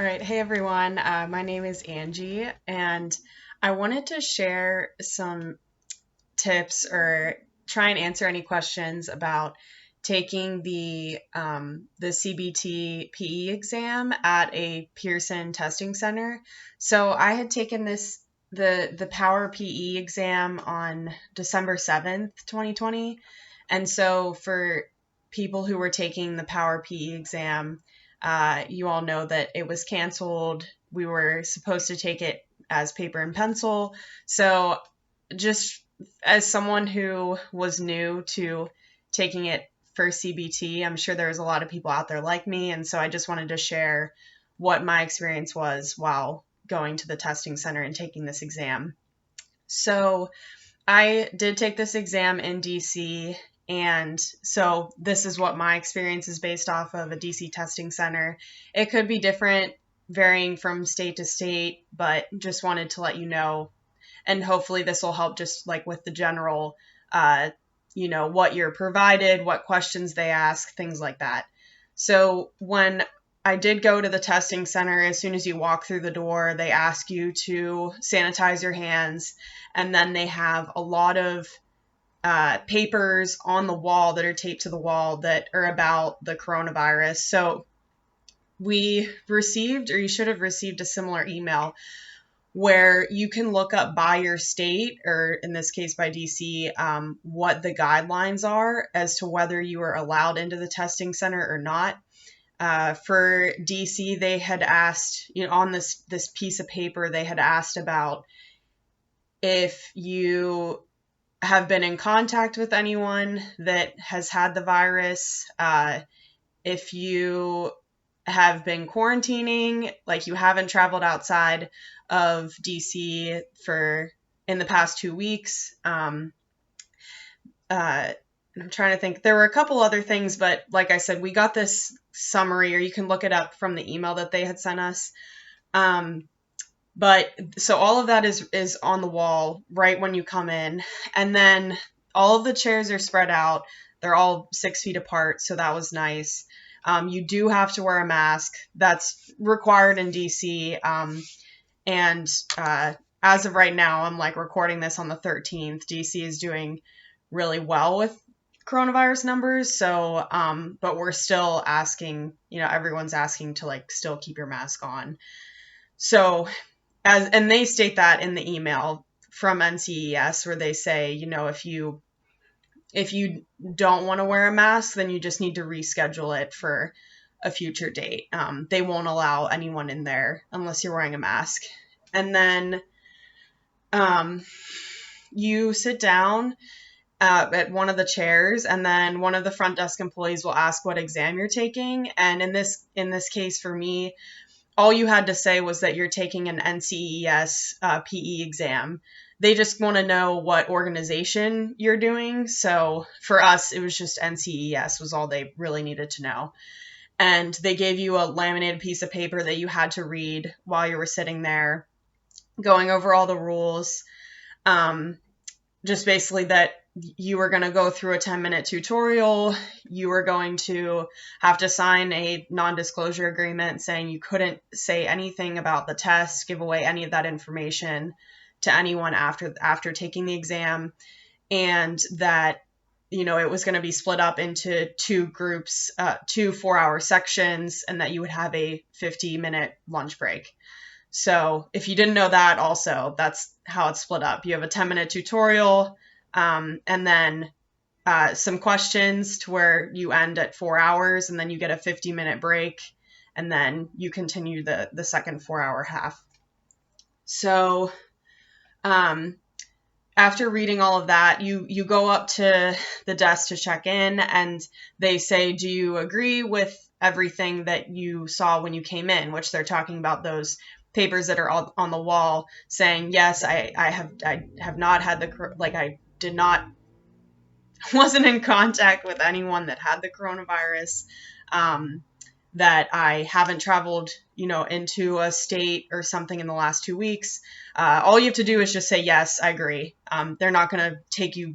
All right. Hey, everyone. My name is Angie, and I wanted to share some tips or try and answer any questions about taking the CBT PE exam at a Pearson Testing Center. So I had taken the Power PE exam on December 7th, 2020. And so for people who were taking the Power PE exam, you all know that it was canceled. We were supposed to take it as paper and pencil. So just as someone who was new to taking it for CBT, I'm sure there's a lot of people out there like me. And so I just wanted to share what my experience was while going to the testing center and taking this exam. So I did take this exam in DC. And so this is what my experience is based off of a DC testing center. It could be different, varying from state to state, but just wanted to let you know. And hopefully this will help just like with the general, what you're provided, what questions they ask, things like that. So when I did go to the testing center, as soon as you walk through the door, they ask you to sanitize your hands. And then they have a lot of papers on the wall that are taped to the wall that are about the coronavirus. So we received, or you should have received, a similar email where you can look up by your state, or in this case by DC, what the guidelines are as to whether you are allowed into the testing center or not. For DC, they had asked, on this piece of paper, they had asked about if you have been in contact with anyone that has had the virus, if you have been quarantining, like you haven't traveled outside of DC in the past 2 weeks. I'm trying to think. There were a couple other things, but like I said, we got this summary, or you can look it up from the email that they had sent us. But so all of that is on the wall right when you come in. And then all of the chairs are spread out. They're all 6 feet apart. So that was nice. You do have to wear a mask. That's required in DC. And as of right now, I'm like recording this on the 13th. DC is doing really well with coronavirus numbers. So, but we're still asking, everyone's asking to like still keep your mask on. So, and they state that in the email from NCEES, where they say, if you don't want to wear a mask, then you just need to reschedule it for a future date. They won't allow anyone in there unless you're wearing a mask. And then you sit down at one of the chairs, and then one of the front desk employees will ask what exam you're taking. And in this case for me, all you had to say was that you're taking an NCEES PE exam. They just want to know what organization you're doing. So for us, it was just NCEES was all they really needed to know. And they gave you a laminated piece of paper that you had to read while you were sitting there, going over all the rules. Just basically that you were going to go through a 10-minute tutorial. You were going to have to sign a non-disclosure agreement saying you couldn't say anything about the test, give away any of that information to anyone after taking the exam, and that it was going to be split up into 2 groups, 2 4-hour sections, and that you would have a 50-minute lunch break. So if you didn't know that, also that's how it's split up. You have a 10-minute tutorial, and then some questions to where you end at 4 hours, and then you get a 50-minute break, and then you continue the second 4-hour half. So after reading all of that, you go up to the desk to check in, and they say, do you agree with everything that you saw when you came in? Which they're talking about those papers that are all on the wall saying, yes, I have not had wasn't in contact with anyone that had the coronavirus, that I haven't traveled, into a state or something in the last 2 weeks. All you have to do is just say, yes, I agree. They're not going to take you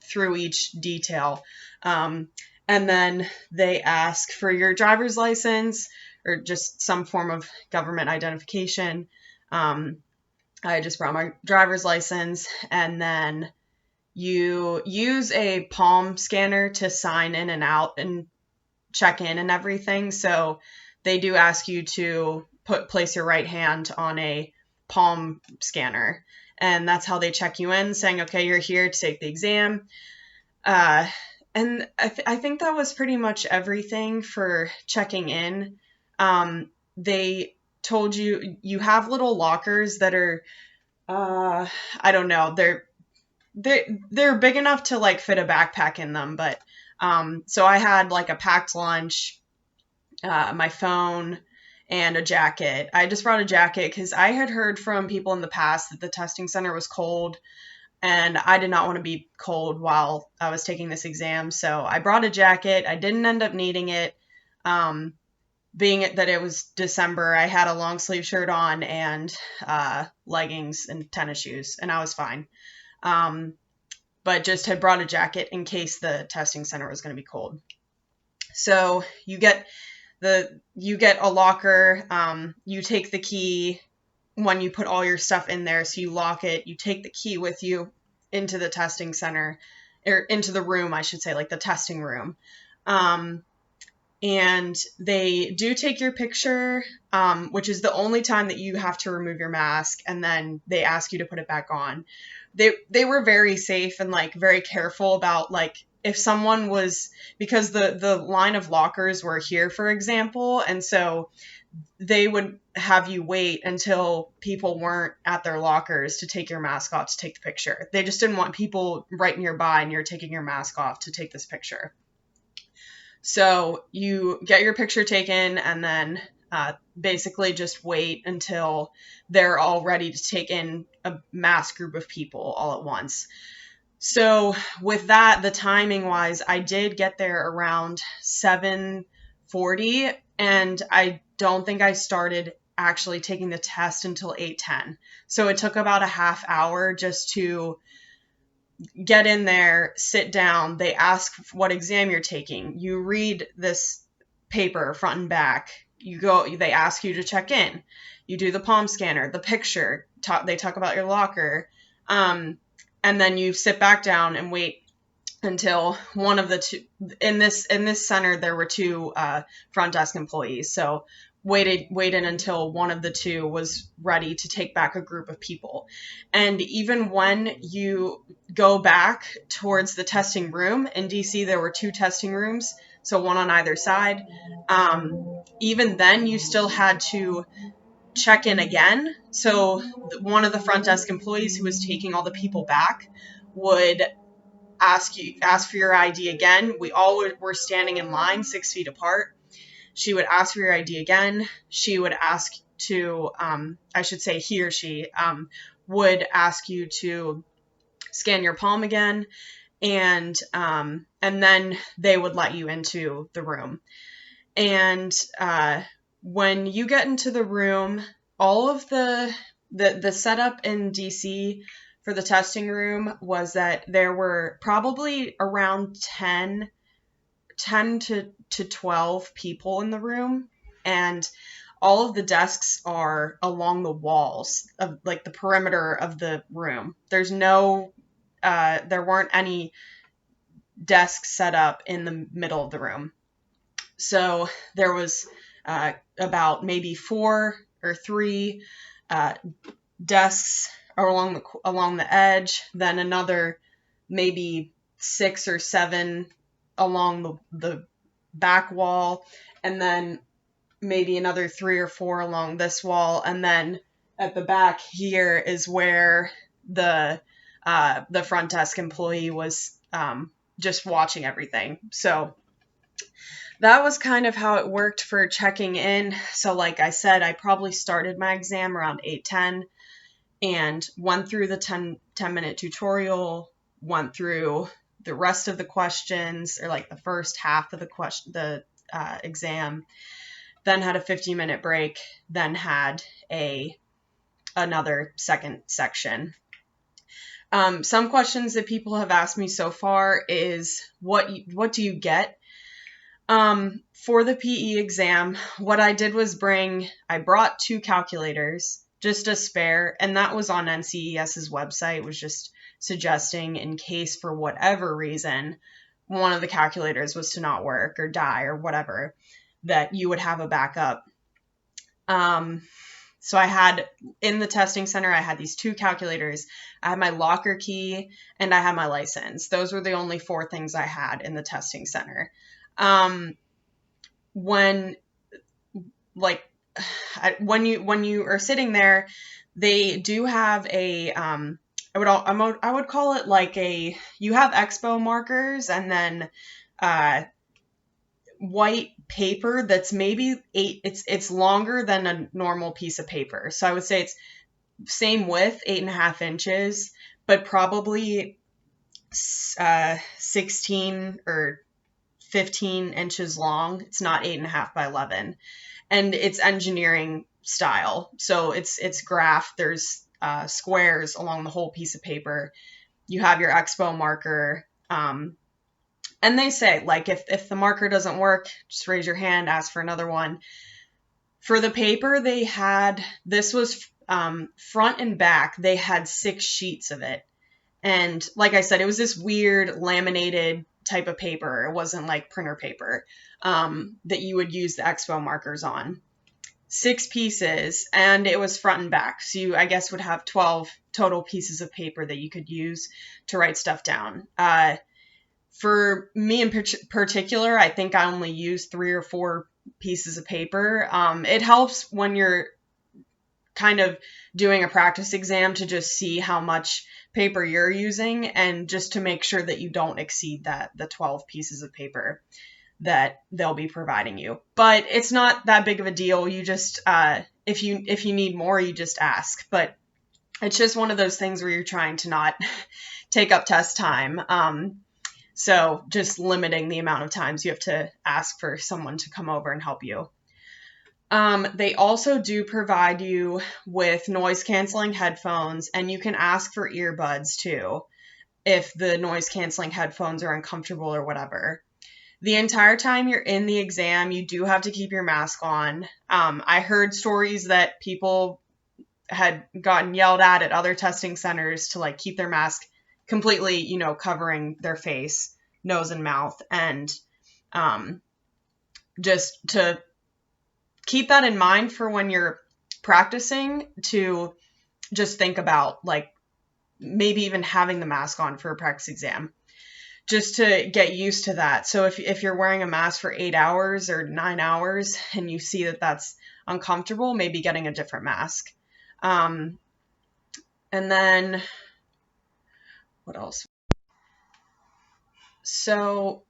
through each detail. And then they ask for your driver's license, or just some form of government identification. I just brought my driver's license, and then you use a palm scanner to sign in and out and check in and everything. So they do ask you to place your right hand on a palm scanner, and that's how they check you in, saying, okay, you're here to take the exam. And I think that was pretty much everything for checking in. They told you have little lockers that are, I don't know, they're big enough to like fit a backpack in them, but so I had like a packed lunch, my phone, and a jacket. I just brought a jacket because I had heard from people in the past that the testing center was cold, and I did not want to be cold while I was taking this exam. So I brought a jacket. I didn't end up needing it. Being that it was December, I had a long sleeve shirt on and leggings and tennis shoes, and I was fine. But just had brought a jacket in case the testing center was going to be cold. So you get a locker. You take the key when you put all your stuff in there. So you lock it, you take the key with you into the testing center, or into the room, I should say, like the testing room. And they do take your picture, which is the only time that you have to remove your mask, and then they ask you to put it back on. They were very safe and like very careful about like if someone was, because the line of lockers were here, for example, and so they would have you wait until people weren't at their lockers to take your mask off to take the picture. They just didn't want people right nearby and you're taking your mask off to take this picture. So you get your picture taken, and then basically just wait until they're all ready to take in a mass group of people all at once. So with that, the timing wise, I did get there around 7:40, and I don't think I started actually taking the test until 8:10. So it took about a half hour just to get in there, sit down. They ask what exam you're taking. You read this paper front and back. They ask you to check in. You do the palm scanner, the picture. They talk about your locker. And then you sit back down and wait until one of the two, in this center, there were two front desk employees. So waited until one of the two was ready to take back a group of people. And even when you go back towards the testing room, in DC there were two testing rooms, so one on either side. Even then you still had to check in again. So one of the front desk employees who was taking all the people back would ask for your ID again. We all were standing in line 6 feet apart. She would ask for your ID again. She would ask to, I should say he or she, would ask you to scan your palm again, and then they would let you into the room. And when you get into the room, all of the setup in DC for the testing room was that there were probably around 10 to 12 people in the room, and all of the desks are along the walls of like the perimeter of the room. There's no there weren't any desks set up in the middle of the room. So there was about maybe 4 or 3 desks along the edge, then another maybe 6 or 7 along the back wall, and then maybe another 3 or 4 along this wall, and then at the back here is where the front desk employee was just watching everything. So that was kind of how it worked for checking in. So like I said, I probably started my exam around 8:10 and went through the 10-minute tutorial, went through the rest of the questions, or like the first half of the exam, then had a 15-minute break, then had another second section. Some questions that people have asked me so far is what do you get? For the PE exam, what I did was I brought 2 calculators, just a spare, and that was on NCEES's website. It was just suggesting in case for whatever reason one of the calculators was to not work or die or whatever, that you would have a backup. So I had, in the testing center, I had these 2 calculators. I had my locker key and I had my license. Those were the only 4 things I had in the testing center. When you are sitting there, they do have a, I would call it like you have expo markers and then, white paper that's maybe it's longer than a normal piece of paper. So I would say it's same width, 8.5 inches, but probably 16 or 15 inches long. It's not 8.5 by 11, and it's engineering style. So it's graphed. There's squares along the whole piece of paper. You have your expo marker. And they say, like, if the marker doesn't work, just raise your hand, ask for another one. For the paper, this was front and back, they had 6 sheets of it. And like I said, it was this weird laminated type of paper. It wasn't like printer paper that you would use the expo markers on. 6 pieces, and it was front and back. So you, I guess, would have 12 total pieces of paper that you could use to write stuff down. For me in particular, I think I only use 3 or 4 pieces of paper. It helps when you're kind of doing a practice exam to just see how much paper you're using and just to make sure that you don't exceed the 12 pieces of paper that they'll be providing you. But it's not that big of a deal. You just, if you need more, you just ask. But it's just one of those things where you're trying to not take up test time. So just limiting the amount of times you have to ask for someone to come over and help you. They also do provide you with noise canceling headphones, and you can ask for earbuds too if the noise canceling headphones are uncomfortable or whatever. The entire time you're in the exam, you do have to keep your mask on. I heard stories that people had gotten yelled at other testing centers to like keep their mask completely, covering their face, nose and mouth, and just to keep that in mind for when you're practicing, to just think about like maybe even having the mask on for a practice exam, just to get used to that. So if you're wearing a mask for 8 hours or 9 hours and you see that that's uncomfortable, maybe getting a different mask. And then what else? So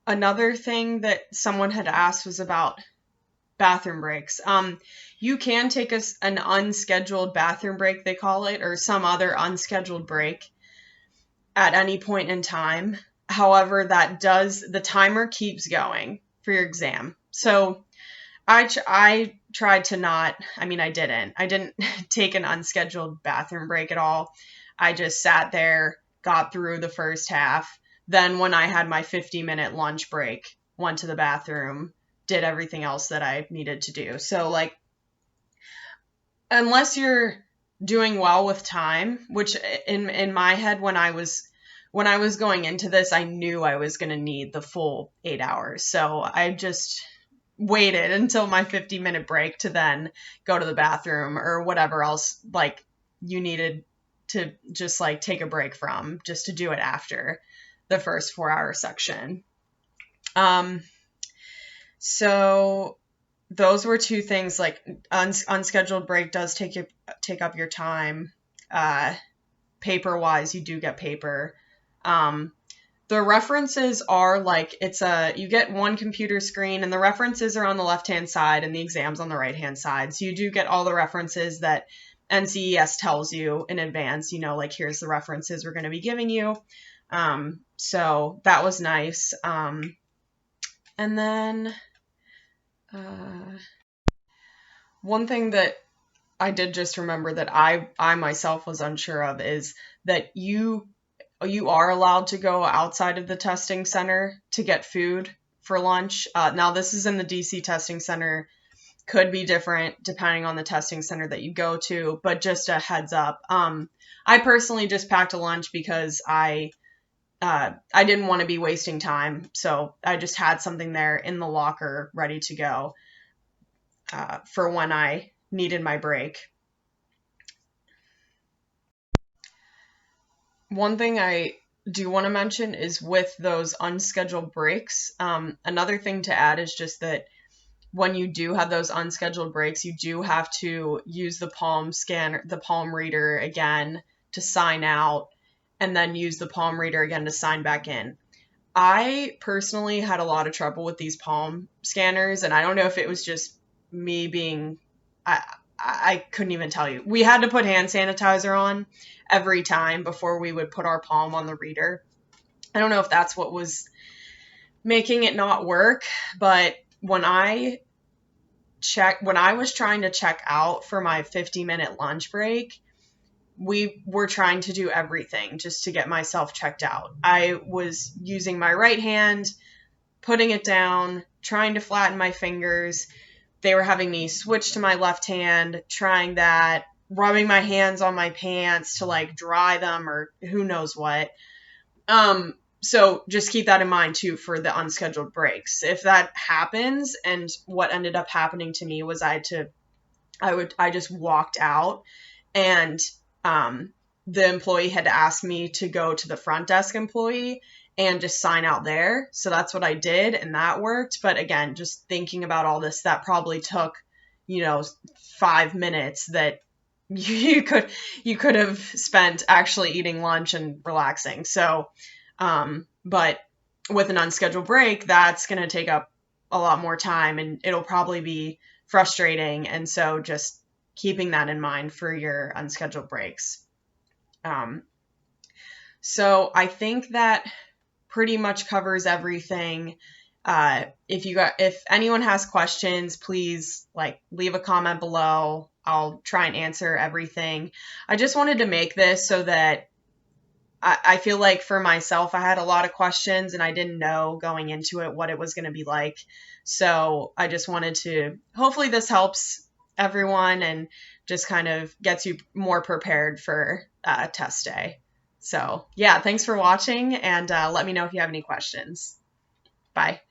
another thing that someone had asked was about bathroom breaks. You can take an unscheduled bathroom break, they call it, or some other unscheduled break at any point in time. However, the timer keeps going for your exam. So I tried to not, I didn't take an unscheduled bathroom break at all. I just sat there, got through the first half. Then when I had my 50-minute lunch break, went to the bathroom, did everything else that I needed to do. So like, unless you're doing well with time, which in my head, when I was going into this, I knew I was going to need the full 8 hours. So I just waited until my 50-minute break to then go to the bathroom or whatever else like you needed to just like take a break from, just to do it after the first 4-hour section. So those were 2 things, like unscheduled break does take up your time. Paper wise, you do get paper. The references are like, you get one computer screen and the references are on the left-hand side and the exam's on the right-hand side. So you do get all the references that NCEES tells you in advance, like here's the references we're going to be giving you. So that was nice. And then one thing that I did just remember that I myself was unsure of is that you are allowed to go outside of the testing center to get food for lunch. Now, this is in the DC testing center. Could be different depending on the testing center that you go to, but just a heads up. I personally just packed a lunch because I didn't want to be wasting time, so I just had something there in the locker ready to go for when I needed my break. One thing I do want to mention is with those unscheduled breaks, another thing to add is just that when you do have those unscheduled breaks, you do have to use the palm scanner, the palm reader again to sign out, and then use the palm reader again to sign back in. I personally had a lot of trouble with these palm scanners, and I don't know if it was just me being, I couldn't even tell you. We had to put hand sanitizer on every time before we would put our palm on the reader. I don't know if that's what was making it not work, but when I was trying to check out for my 50-minute lunch break, we were trying to do everything just to get myself checked out. I was using my right hand, putting it down, trying to flatten my fingers. They were having me switch to my left hand, trying that, rubbing my hands on my pants to like dry them or who knows what. So just keep that in mind too for the unscheduled breaks. If that happens, and what ended up happening to me was I just walked out, and the employee had asked me to go to the front desk employee and just sign out there. So that's what I did, and that worked. But again, just thinking about all this, that probably took, 5 minutes that you could have spent actually eating lunch and relaxing. So, but with an unscheduled break, that's going to take up a lot more time, and it'll probably be frustrating. And so just keeping that in mind for your unscheduled breaks. So I think that pretty much covers everything. If anyone has questions, please leave a comment below. I'll try and answer everything. I just wanted to make this so that I feel like for myself, I had a lot of questions and I didn't know going into it what it was going to be like. So I just wanted to, hopefully this helps everyone and just kind of gets you more prepared for test day. So yeah, thanks for watching, and let me know if you have any questions. Bye.